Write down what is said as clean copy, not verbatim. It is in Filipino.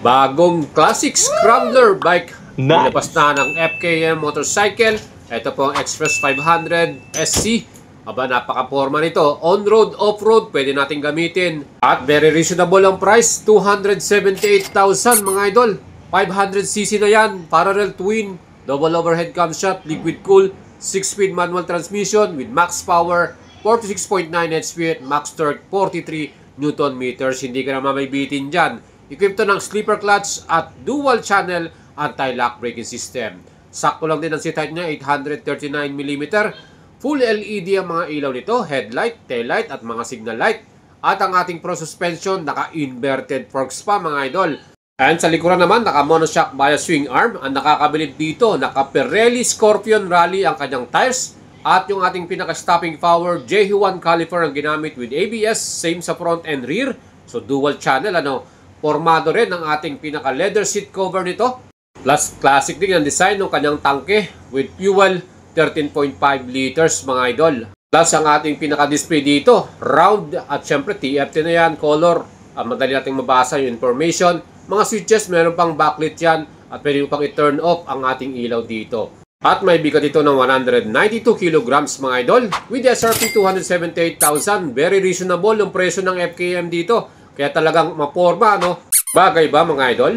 Bagong classic scrambler bike. Nice. Nilabas na ng FKM motorcycle. Ito po ang Express 500 SC. Aba, napaka-forma nito. On-road, off-road, pwede natin gamitin. At very reasonable ang price. 278,000 mga idol. 500cc na yan. Parallel twin. Double overhead camshaft. Liquid cool. 6-speed manual transmission with max power. 46.9 HP at max torque. 43 Newton meters. Hindi ka na mamabitin dyan. Equipped to ng sleeper clutch at dual channel anti-lock braking system. Sakto lang din ang seat height niya, 839mm. Full LED ang mga ilaw nito, headlight, taillight at mga signal light. At ang ating pro suspension, naka-inverted forks pa mga idol. And sa likuran naman, naka-monoshock bias swing arm. Ang nakakabilib dito, naka-Pirelli Scorpion Rally ang kanyang tires. At yung ating pinaka-stopping power, JH1 caliper ang ginamit with ABS, same sa front and rear. So dual channel, Formado rin ang ating pinaka-leather seat cover nito. Plus, classic din ang design ng kanyang tangke with fuel 13.5 liters mga idol. Plus, ang ating pinaka-display dito, round at syempre TFT na yan, color. Madali nating mabasa yung information. Mga switches, meron pang backlit yan at pwede pang i-turn off ang ating ilaw dito. At may bigat ito ng 192 kilograms mga idol. With SRP 278,000, very reasonable yung presyo ng FKM dito. Kaya talagang maporma, Bagay ba mga idol?